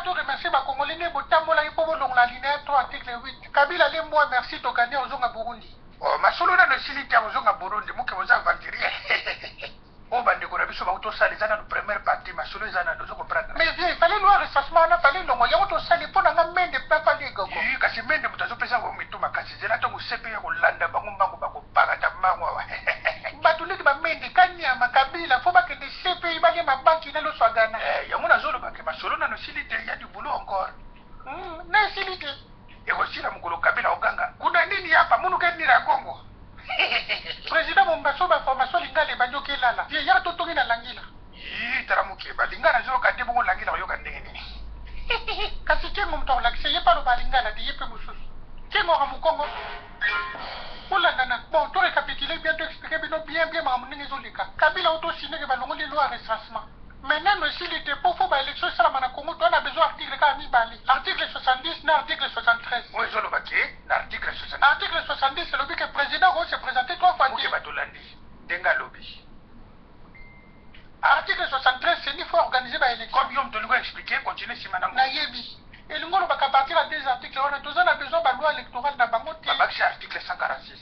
te remercier ma Congolais ne botambola ipo bolong la linéa 3 article 8. Kabila le moi merci to gagner ozonga Burundi. Oh masolo na no silite ozonga Burundi muke boza vantirie. Oh bande ko na biso ba to sali zana no première partie masolo zana no zoko prendre. Mais vieux, il fallait loi recensement na fallait longo ya to sali pona nga mende pa fallait gogo. Oui, kasi mende mutazo pesa ko mitu makasi zela to musepe ya kolanda bango bango bako bagata mango wa. Batuliki ba mende kanya makabila fo ba ke de sepe ba ke mabanki na lo swagana. Yango na zolo ba ke masolo na no silite ya du boulot encore. Na silite. Ego sila mukolo kabila oganga. Kuna nini hapa munu ke nira Kongo? Président Mombaso ba formation lingale banyoke lala. Ye ya totongi na langila. Taramuke ba lingala zo ka debo langila yo ka ndenge nini. Kasi kengo mto la kiseye pa lo ba lingala di yepe mususu. Kengo ga mukongo. Ola nana bon to récapituler bien to expliquer bien ma muningi zo lika. Kabila auto signé ke ba longo li loi recensement. Maintenant, s'il était pour faire l'élection, ça m'a Congo, on a besoin d'article 40 article 70, article 73. Oui, je le paquet, l'article 70. Article 70, c'est le but que le président va se présenter 3 fois. Ok, Batolandi, Denga lobby. Article 73, c'est qu'il faut organiser l'élection. Comme Yom te l'ai expliqué, continuez si maintenant. Nayebi. Et le monde va partir à des articles. On a besoin de la loi électorale dans Bango. C'est article 146.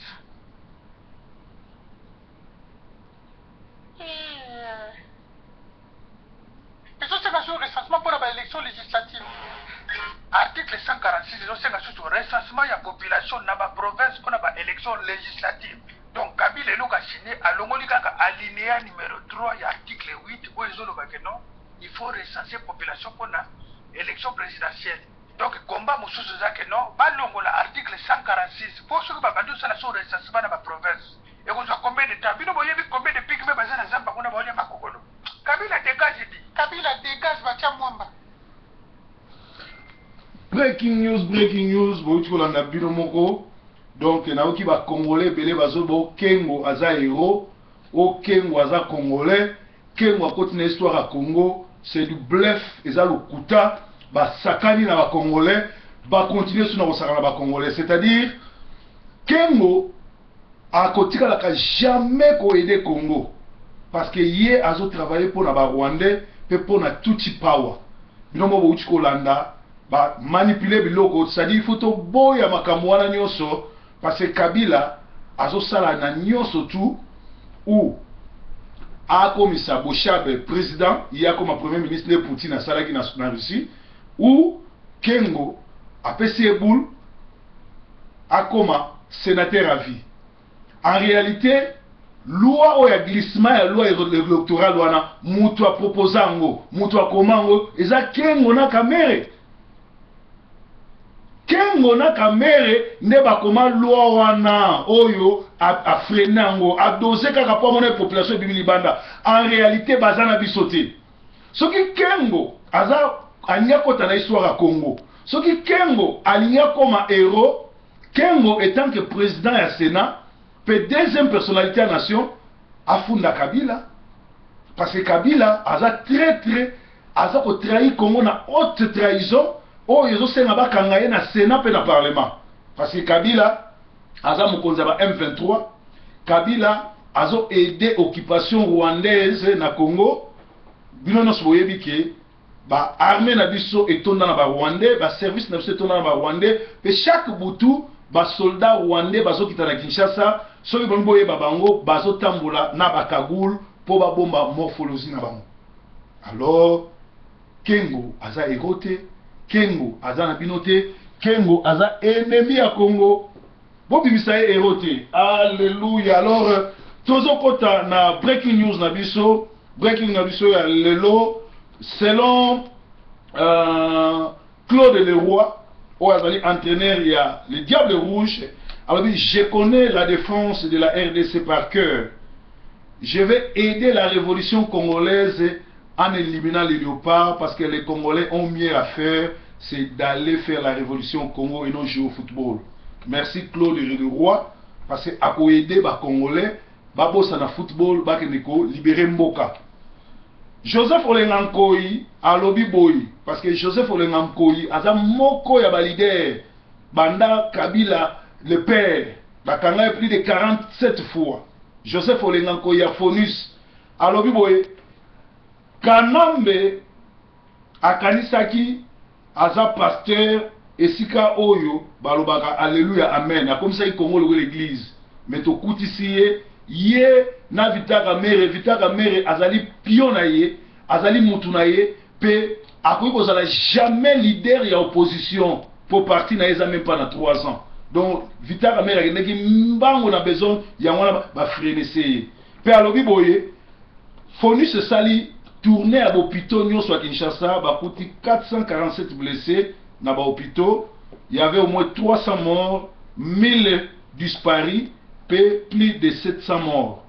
Et ça, c'est un recensement pour l'élection législative. Article 146, c'est un recensement de la population dans la province pour l'élection législative. Donc, Kabila a signé à l'Ongolika alinéa numéro 3 et article 8 où il faut recenser la population pour l'élection présidentielle. Donc, combat Moussous Zake non, l'article 146 pour ceux qui ont un recensement dans la province. Et vous avez combien de temps? Combien de pics même dans la Zamba qu'on a volé à Makokolo? Kabila dégage, dit. Kabila dégage, Batia Mwamba. Breaking news, Boïti Kolanda Binomoko. Donc, Naoki va Congolais, Bele Bazobo, Kengo Aza héros, O Kengo Aza Congolais, Kengo a continué l'histoire à Congo, c'est du bluff, et ça le Kuta, ba Sakani na ba Congolais, va continuer sur nos ba Congolais. C'est-à-dire, Kengo a continué à jamais aider Congo. Parce que hier, ils ont travaillé pour les Rwandais et pour la Tutsi Power. Ils ont manipulé les locaux. C'est-à-dire qu'il faut que boy à Makamouana Nyoso, parce que Kabila a salana Nyoso tout, ou a comme ça, Bochabe, président, il y a comme premier ministre de Poutine à Salaki na Russie, ou Kengo a PC Boul, a comme sénateur à vie. En réalité, loi ou ya glissement ya loi électorale wana mutu a proposé mutu a komango eza Kengo na kamere nde ba koma loi wana oyo a freiner ngo a doser kaka po mona population bibili banda en réalité bazana bisoté soki Kengo aza anya kota na histoire ya Congo soki Kengo alinya comme héros Kengo étant que président ya Sénat peut deuxième personnalité à la nation Afunda Kabila parce que Kabila a trahi Congo na haute trahison oh ils ont senga bakangaye na Sénat pe na Parlement parce que Kabila a mokonzi ba M23 Kabila a aidé occupation rwandaise na Congo bino no soyebi ke ba armée na biso etonda na ba Rwandais ba service na biso etonda na ba Rwandais pe chaque butu ba soldat rwandais bazo kita na Kinshasa soki bongo bango bazo tambola na bakagul po ba bomba morphologie na bango. Alors Kengo aza égoté, Kengo aza na binoté, Kengo aza ennemi à Congo. Bobi bisaye égoté. Alléluia. Alors tozo kota na breaking news na biso ya lelo selon Claude Leroy entraîneur, il y a le Diable Rouge. Alors, je connais la défense de la RDC par cœur. Je vais aider la révolution congolaise en éliminant les léopards parce que les Congolais ont mieux à faire, c'est d'aller faire la révolution au Congo et non jouer au football. Merci Claude Leroy parce que à aider les Congolais, babosa na football, bakeneko libérer Mboka. Joseph Olengankoi a lobby boy parce que Joseph Olengankoi a moko ya leader banda Kabila le père bakanga plus de 47 fois. Joseph Olengankoi a Fonus a lobby boy Kanambe a kanisaki aza pasteur esika oyo balobaka alléluia amen akomisa Congo le l'église mais tokutisi ye na Vitaka Mere azali pion na ye azali mutu na ye pe akoki kozala jamais leader ya opposition pour parti na eza même pas na 3 ans donc Vitaka Mere akendeki mbango na besoin ya wana bafrenese ye pe alobi boye Fonu se sali tourné à l'hôpital nyonso à Kinshasa bakuti 447 blessés na ba hôpitaux il y avait au moins 300 morts 1000 disparus pe plus de 700 morts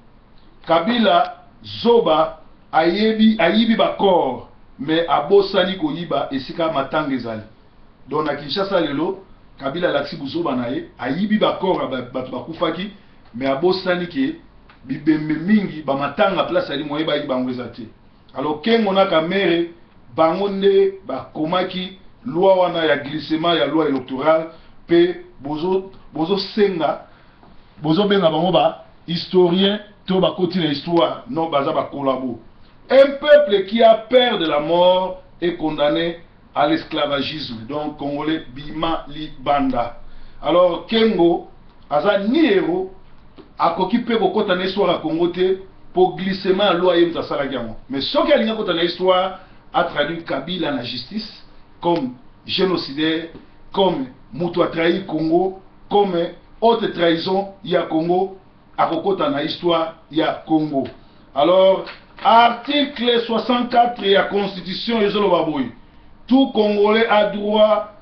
Kabila zoba ayibi ba corps mais abosani koyiba esika matanga ezali donc na Kinshasa lelo Kabila laksi buzoba na ye ayibi ba corps batu bakufaki mais abosani ke bibembe mingi ba matanga place ali moyeba yi bango ezate alors kengo na Kamere bango nde bakomaki loi wana ya glissement ya loi électorale pe bozo senga bozo benga bango ba historien to ba koti na histoire non baza ba collabo un peuple qui a peur de la mort est condamné à l'esclavagisme donc congolais bima li banda alors kengo aza ni héros akoki pe kokota na histoire ya Congo te pour glissement à loi yem tasala kiamo mais soki alinga kota na histoire a traduit Kabila na justice comme génocidaire comme mutu a trahi Congo comme haute trahison ya Congo akokota na histoire ya Congo alors article 64 de la constitution ezoloba boy tout Congolais a droit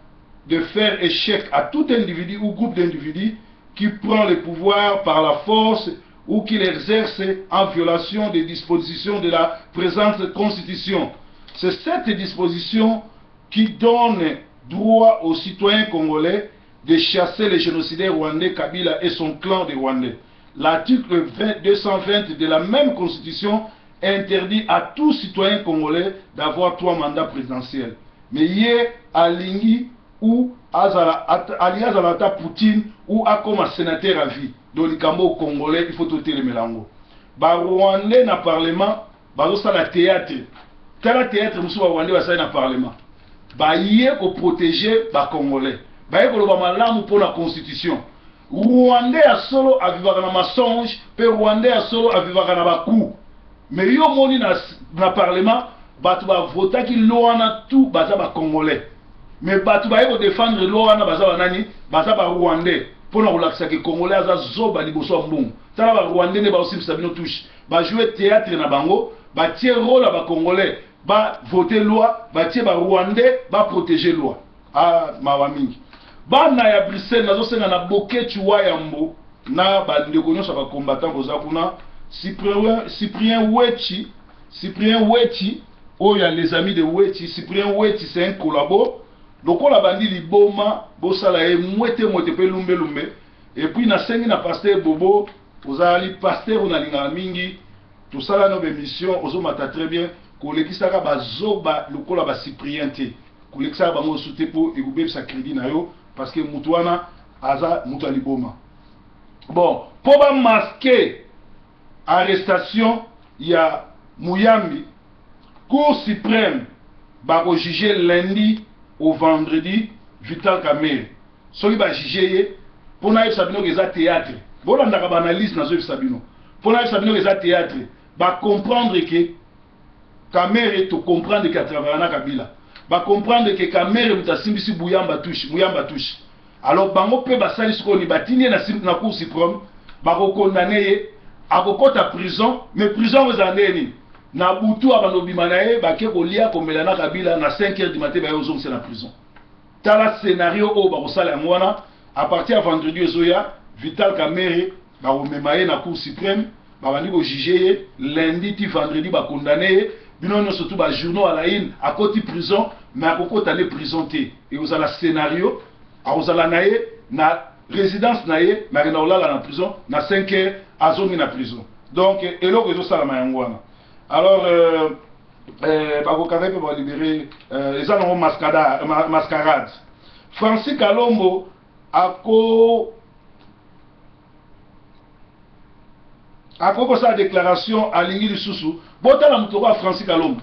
de faire échec à tout individu ou groupe d'individus qui prend le pouvoir par la force ou qui l'exerce en violation des dispositions de la présente constitution. C'est cette disposition qui donne droit aux citoyens congolais de chasser les génocidaires rwandais Kabila et son clan de Rwandais. L'article 220 de la même constitution interdit à tout citoyen congolais d'avoir 3 mandats présidentiels. Mais hier, à Lingui, ou alias Alata Poutine ou à comme sénateur à vie dans le Cambo congolais il faut tout les mélango ba Rwandais na parlement ba ça la théâtre musu ba Rwandais ba ça na parlement ba yé ko protéger ba congolais ba yé ko loba malamu pour la constitution Rwandais a solo avivaka na mensonge pe Rwandais a solo avivaka na ba coup mais yo moni na parlement ba tu ba voter ki loana tout ba za ba congolais mais batu ba yeko défendre loi na baza banani baza ba Rwandais pona kolakisa ke Congolais aza zoba liboso mbongo tala ba Rwandais ne ba osimisa bino touche ba jouer théâtre na bango ba tie rôle ba Congolais ba voter loi ba tie ba Rwandais ba protéger loi ah mawa mingi bana ya Bruxelles nazo senga na boketu wa yambo na ba ndeko nyonso ba combattant boza kuna Cyprien Wechi oh ya les amis de Wechi Cyprien Wechi c'est un collabo lokola bandi liboma bosala e mwete pe lumbe et puis na sengi na pasteur Bobo ozali pasteur on alinga mingi tout ça là nos émissions ozomata très bien kolekisaka bazoba lokola ba Cyprien te kolekisaka bango soute po ekube sa crédit na yo parce que mutuana aza mutu liboma bon pour ba masquer arrestation ya Muyambi Cour suprême va juger lundi au vendredi Vital Kamerhe. Soki ba juger pour na sabino que ça théâtre. Voilà ndaka banaliste na zo sabino. Pour na sabino que ça théâtre, ba comprendre que Kamerhe to comprendre que travailler na Kabila. Ba comprendre que Kamerhe mutasimbisi Muyamba touche. Alors bango pe basali siko ni batini na Cour suprême, ba ko condamner akokota prison, mais prison aux années na butu abanobi manaye bake kolia komela na Kabila na 5h du matin ba yozo c'est la prison. Tala scénario o ba kosala ngwana à partir de vendredi ozoya Vital Kamerhe ba omemaye na Cour suprême ba bandi ko juger lundi ti vendredi ba condamner bino surtout ba journaux à la une à côté prison mais à kokota les prison té et ozala scénario a ozala naye na résidence naye mais na olala na prison na 5h azongi na prison. Donc eloko ezosala mayangwana. Alors, Bakokare va libérer les gens mascarade. Francis Kalombo a sa déclaration à Lingui Lisusu. Bota la mutoro à Francis Kalombo.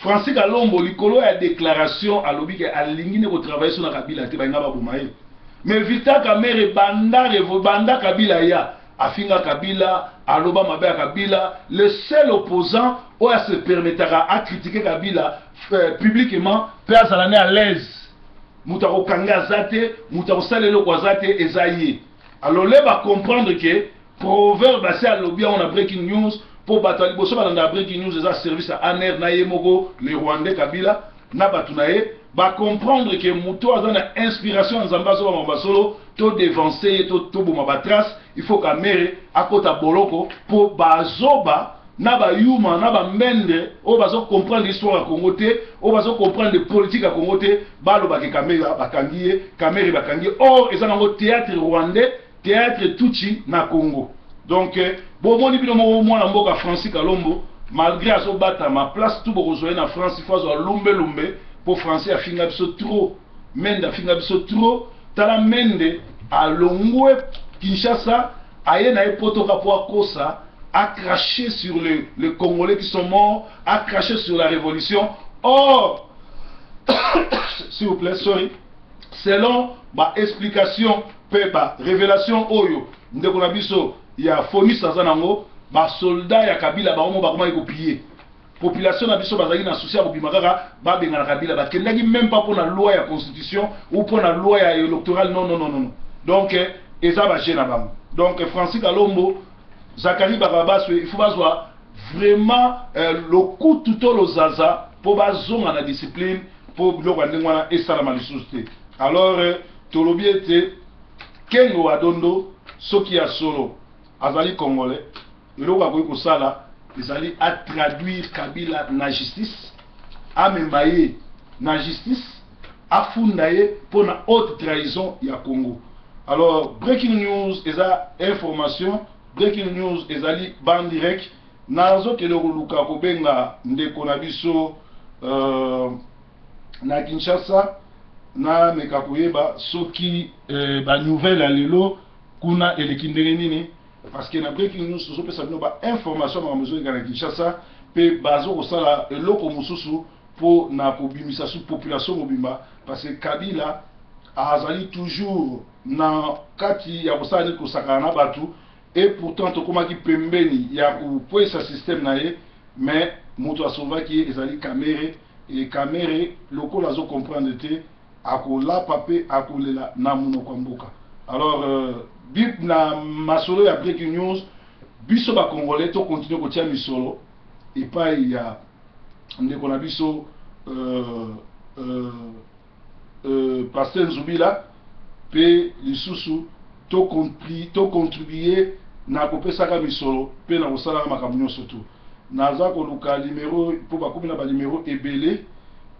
Francis Kalombo likolo ya déclaration alobi ke alingi ne ko travailler sur na Kabila te bainga ba bomaye. Mais Vital Kamerhe banda Kabila ya afinga Kabila aloba mabe ya Kabila, le seul opposant où elle se permettra à critiquer Kabila publiquement peut s'alaner à l'aise. Moutako kanga zate, moutako salelo kwa zate ezaye. Alors là va comprendre que proverbe c'est à lobby on a breaking news pour battre boso ba na breaking news eza service à Aner na Yemogo le Rwandais Kabila na batunaye va comprendre que muto azana inspiration en zambazo ba mabasolo to dévancer to boma batras il faut Kamerhe akota boloko pour bazoba na ba yuma na ba mbende o bazo comprendre l'histoire à Congo te o bazo comprendre les politiques à Congo te balo ba ke Kamerhe bakangi or ezana ngo théâtre rwandais théâtre Tutsi na Congo. Donc bon moni bino mo mwana mboka Francis Kalombo malgré azo bata ma place tout bozoé na France il faut zo lumbe pour Français a finga biso trop mende a finga biso trop tala mende a longwe Kinshasa aye na epoto kapwa kosa a craché sur les Congolais qui sont morts, a craché sur la révolution. Or s'il vous plaît, sorry, selon ma explication ba révélation oyo ndeko na biso ya Foni Sazanango ba soldat ya Kabila ba omo ba koma ikopier population na biso bazaki na souci ya kobimakaka ba benga na Kabila ba kendaki même pas pour la loi ya constitution ou pour la loi ya électorale non. Donc eza ba gêne na bango. Donc Francis Kalombo Zakari Barabas il faut bazwa vraiment le coup tout le zaza pour bazonga na discipline pour biloko ndengwana esala lisusu. Alors tolobi ete Kengo Adondo soki ya solo azali congolais eloko akoki kosala ezali à traduire Kabila na justice amemaye na justice afunda ye pour na haute trahison ya Congo. Alors breaking news eza information, breaking news ezali ban direct nazo kele koluka kobenga ndeko na biso na Kinshasa na meka koyeba soki ba nouvelle alelo kuna elekindenge nini parce que na breaking news so pesa bino ba information ma mezo na Kinshasa pe bazo kosala eloko mususu po na kobimisa su population mobimba parce que Kabila azali toujours na kati ya kosala ni kosaka na batu et pourtant tokomaki pembeni ya kokwesa système na ye mais moto asovaki ezali Kamerhe et Kamerhe lokola azo comprendre te akola pape akolela na munoko mboka. Alors bip na masolo ya breaking news biso ba congolais to continue ko tia misolo et pas il y a ndeko na biso Pasteur Zubila pe lisusu to contribuer na kopesa ka misolo pe na kosala makambo nyonso tu naza koluka numéro po bakomi na ba numéro ebele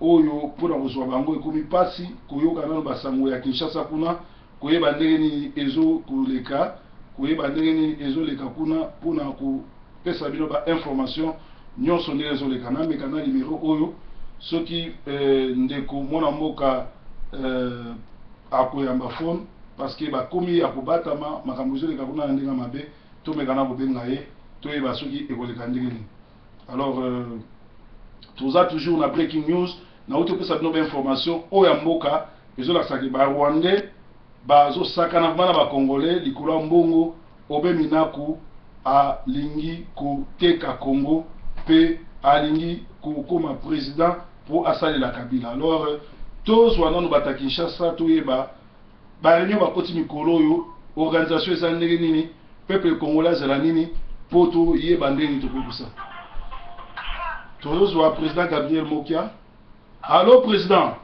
oyo pona kozwa bango ekomi pasi koyoka nano basango ya Kinshasa kuna koyeba ndenge nini ezokoleka koyeba ndenge nini ezoleka kuna pona kopesa bino ba information nyonso ndenge ezoleka nameka na numéro oyo soki ndeko mwana mboka akoyamba phone parce que bakomi akobatama makambo ezoleka kuna na ndenge mabe tomeka na kobenga ye toyeba soki ekoleka ndenge nini. Alors tout ça toujours na breaking news na auto pesa bino ba information oyo mboka ezolakisaki ba Rwandais bazo sakana bana ba Congolais likolo mbongo obe minaku alingi koteka Congo pe alingi kokoma président pour asalela Kabila. Alors tous wana no bata Kinshasa toyeba ba réunion ba koti mikolo yo organisation eza ndenge nini peuple congolais zela nini poto yeba ndenge to kokusa. Tous wa président Gabriel Mokia. Allô président.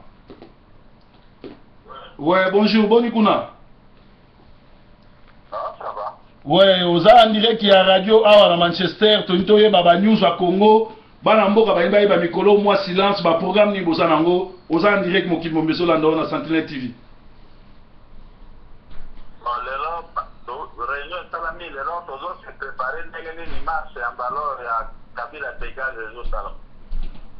Ouais, bonjour, Bonikuna. Ah, ça va. Ouais, oza en direct ya radio awa na Manchester, tontoye baba news wa Congo, bana mboka ba ba mikolo moi silence ba programme ni boza nango, oza en direct mokili mombeso la na Sentinelle TV. Réunion salami lelo tozo se préparer ndenge ni marche en valeur ya Kabila dégage les salons.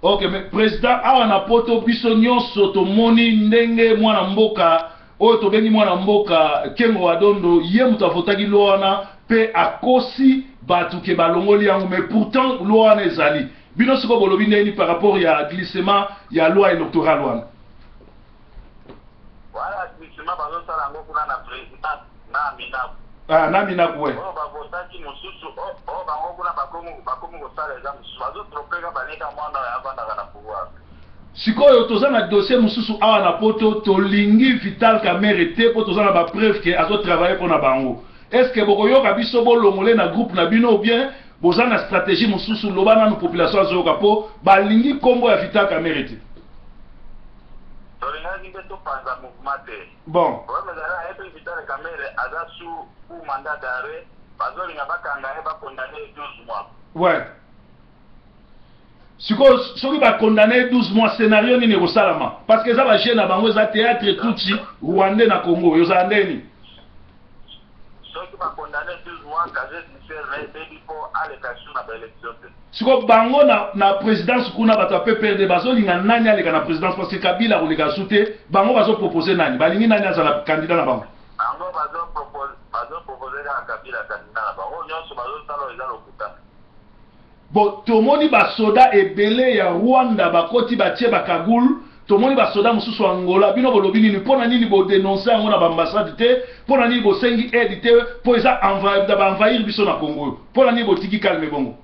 Ok, mais président awa na poto biso nyonso tomoni ndenge mwana mboka oyo tobengi mwana mboka Kengo Adondo ye mutu avotaki loi wana pe akosi batu ke balongoli yango mais pourtant loi wana ezali bino siko bolobi ndeni par rapport ya glissement ya loi électorale wana. Voilà, glissement bazo sala ngo kuna na président na minaku. Ah, na minaku ouais. Oh bavotaki mosusu oh bango kuna bakomi kosala eza mosusu bazo tropeka baneka mwana ya avandaka na pouvoir. Sikoyo toza na dossier mosusu awa na poto tolingi Vital Kamerhe te po toza na ba preuve que azo travailler pour na bango. Est-ce que bokoyoka biso bolongole na groupe na bino ou bien boza na stratégie mosusu loba na population azoyoka po balingi kombo ya Vital Kamerhe te? Tolingaki mpe topanza mouvement te. Bon. Problème ezala epe Vital Kamerhe aza sous mandat d'arrêt bazolinga bakanga ye bakondamne 12 mois. Ouais. Sikoyo soki bakondamne 12 mois scénario nini ekosalama? Parce que eza bagene na bango eza théâtre tutsi rwandais na Congo yozala ndeni? Soki bakondamne 12 mois casier judiciaire na ebebi mpo aleka sur na baélection te. Sikoyo bango na présidence kuna bato ya PPRD bazolinga nani aleka na présidence parce que Kabila koleka su te bango bazopropose nani balingi nani azala candidat na bango? Bango bazopropose kaka Kabila candidat na bango nyonso bazosala eza lokuta. Bon, tomoni basoda ebele ya Rwanda bakoti batie bakagul, tomoni basoda mosusu Angola, bino bolobi nini pona nini bo dénoncer yango na ambassade te, pona nini bo sengi aide te, po eza envahir biso na Congo. Pona nini bo tiki calme bongo.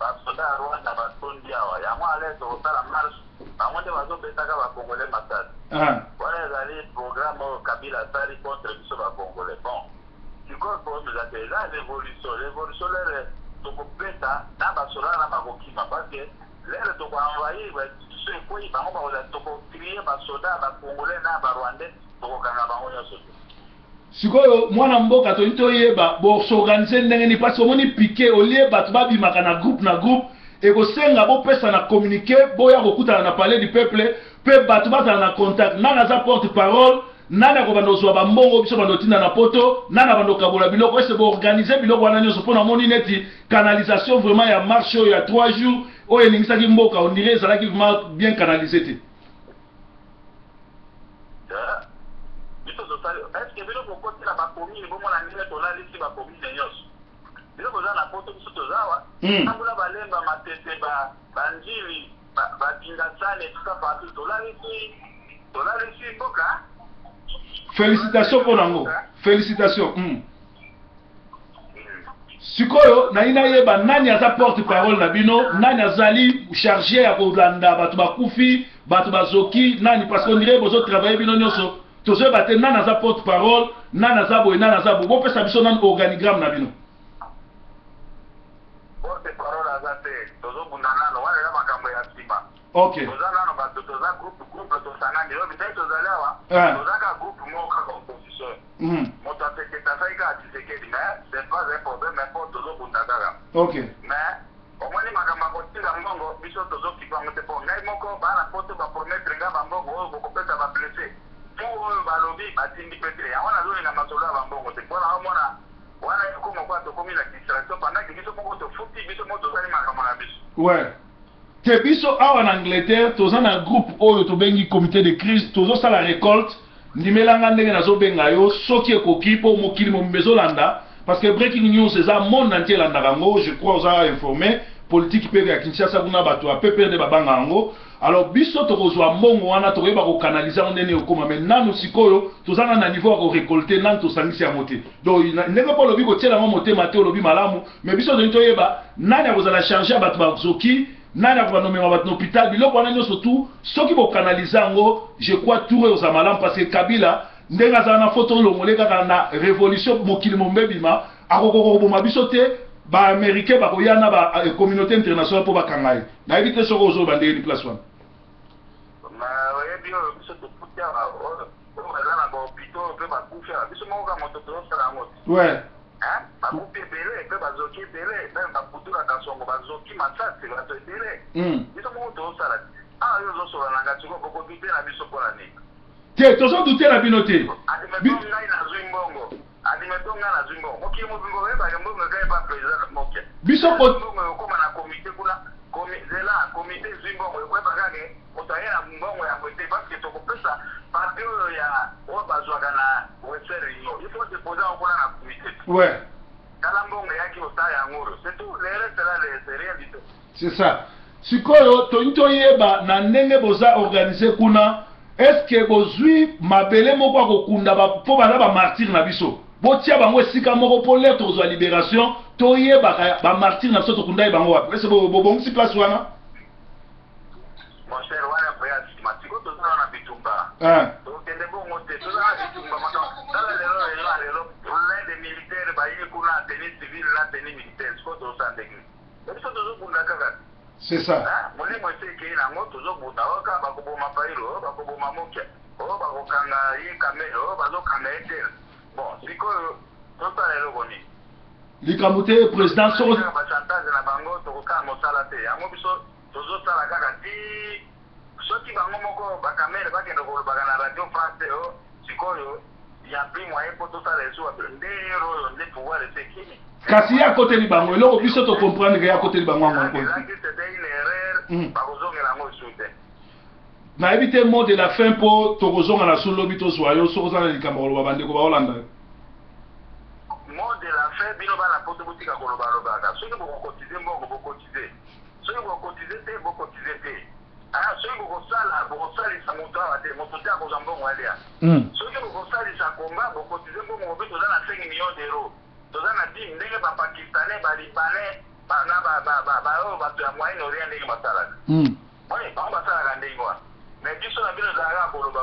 Basoda ya Rwanda batondi awa, yango alerte kosala marche, bango nde bazobetaka bakongolais matata. Wana ezali programme oyo Kabila asali contre biso bakongolais. Bon, sikoyo problème eza te, eza l'évolution lere tokopesa na basoda na bakokima parce que lere tokoenvahir bainstitution ekwei bango tokokrie basoda bakongolais na barwandais tokokanga bango nyonso te. Sikoyo mwana mboka toyini toyeba bosorganize ndenge nini parce omoni piqué olie bato babimaka na groupe ekosenga bopesa na communiqué boya kokutana na palais du peuple pe bato bazala na contact nani aza porte parole nani akobanda kozwa bambongo biso bando tinda na poto nani abanda kokabola biloko ese boorganize biloko wana nyonso mpona moni neti canalisation vraiment ya marche oyo ya 3 jours oyo eningisaki mboka ondire ezalaki vraiment bien canalisé te. Est-ce que biloko okotela bakomine bomona ndenge tolalisi bakomine nyonso biloko oza na poto biso tozawa tambula balemba matete banjili batingasane tuka partout tolalisi mboka. Félicitations pour nango. Félicitations. Sikoyo na ina yeba nani aza porte parole na bino, nani azali chargé ya kolanda bato bakufi, bato bazoki, nani parce qu'on dirait bozo travailler bino nyonso. Tozo bate nani aza porte parole, nani aza boye, nani aza bo. Bo pesa biso nani organigramme na bino. Porte parole aza te, tozo bundana no wale la makambo ya sima. OK. Toza nano bato toza groupe tosangani yo bitai tozalewa. Toza ka groupe moka composition. Moto aseketa saika atisekedi mais c'est pas un problème mais pour tozo bundaka. OK. Mais omoni makambo kotinga mbongo biso tozo kipango te po ngai moko bana poto ba promettre nga bambongo oyo bokopesa ba blessé. Pour oyo balobi batindi petre yango nazolinga masolo ya bambongo te mpona omona wana ekoma kwa tokomi na distraction pendant que biso moko tofuti biso moko tozali makambo na biso. Ouais. Te biso awa en Angleterre toza na groupe oyo tobengi comité de crise tozosala récolte ndimelanga ndenge nazobenga yo soki ekoki mpo mokili mobimba ezolanda parce que breaking news eza monde entier elandaka yango je crois oza informé politique mpe ya Kinshasa kuna bato ya PPRD babanga yango. Alors biso tokozwa mbongo wana tokoyeba kokanalize yango ndenge ekoma mais nanu sikoyo tozanga na niveau ya korécolte nanu tosangisi yango te donc ndenge mpo olobi kotiela yango motema te olobi malamu mais biso toyini toyeba nani akozala charge ya bato bazoki nani akobanomema bato na hôpital biloko wana nyonso tu soki bokanalize yango je crois tour oza malamu parce que Kabila ndenge azala na foto olongole kaka na révolution mokili mombebima akokokoboma biso te baaméricain bakoya na communauté internationale mpo bakanga ye nayebi te soki ozoba ndenge ni place wana oyebi oyo biso tofuti awa oyo baza na bahopitau oyo mpe bakufi awa biso moko ka moto tozosala yango te bakufi ebele mpe bazoki ebele mpe bakutulaka songo bazoki masasi bato ebele biso moko tozosala te awa yo ozosola na ngai sikoyo bokobite na biso mpona nini te tozodute na bino te adimeto ngai nazwi mbongo adimeto ngai nazwi mbongo mokili mobimbo oyebake mbongo ekai pa président moke biso mbongo ekoma na komite kuna zela komite ezwi mbongo ekoyeba kake otaye na mbongo yango te parce que tokopesa parti oyo ya oyo bazwaka na western union il faut déposer yango kuna na komite ouais tala mbongo eyaki otaya yango oyo c'est tout le reste là c'est rien du tout C'est ça. Sikoyo toyeba na ndenge boza organiser kuna est-ce que bozui mabele moko ko kunda ba po bana ba martyr na biso. Botia bango esika moko pour lettre aux libération toyeba ba martyr na biso to kunda bango wapi. Est-ce bo bongi place wana? Mon cher wana voyage matiko to na bitumba. To tende bongo te to na bitumba mato. Dala lelo les militaires ba yi kuna tenue civile la tenue militaire ko to sandegi. Eso to kunda kaka. C'est ça. Moni mo se ke na moto zo buta oka ba ko boma pailo ba ko boma moke. O ba ko kanga yi kamero ba zo kamete. Bon, siko to ta lelo boni. Likamute président so ba chantage na bango to ka mo sala te. Amo biso tozo sala kaka ti soki bango moko ba kamera ba kendo ko ba na radio France o sikoyo ya bi moyen pour tout ça les jours ndero le pouvoir de sekini kasi ya côté li bango eloko biso to comprendre que ya côté li bango ngo na éviter mot de la fin pour to kozonga na solo bito soyo so kozana likambo lo babande ko ba Hollande mot de la fin bino ba na poto butika ko lo ba lo ba soki bo cotiser mbongo bo cotiser soki bo cotiser te bo cotiser te soki bokosala bokosalisa moto awa te moto te akozwa mbongo alia soki bokosalisa komba bokotize mbongo mobe toza na 5 millions d'euros toza na 10 ndenge bapakistanais balibanais baoyo bato ya moyen orient ndenge basalaka oye bango basalaka ndenge wana mais biso na bino ezalaka koloba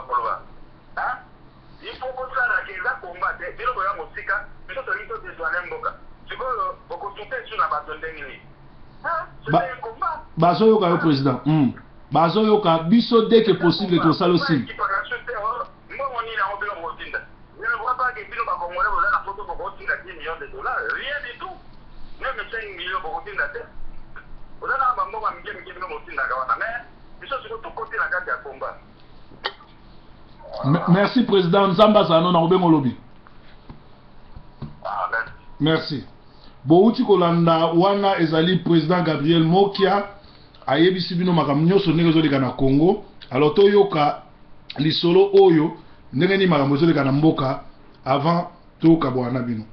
il faut kosalaka eza komba te bino boya mosika biso tolingi todeswane mboka sikoyo bokosute esu na bato ndenge nini c'est komba bazoyoka yo président bazoyoka biso dès que possible to sala aussi Merci président Nzamba Zano na obengo lobi. Merci. Bouti kolanda wana ezali président Gabriel Mokia ayebisi bino makambo nyonso ndenge ezoleka na Congo. Alors toyoka lisolo oyo ndenge ni makambo ezoleka na mboka avant toyoka bwana bino.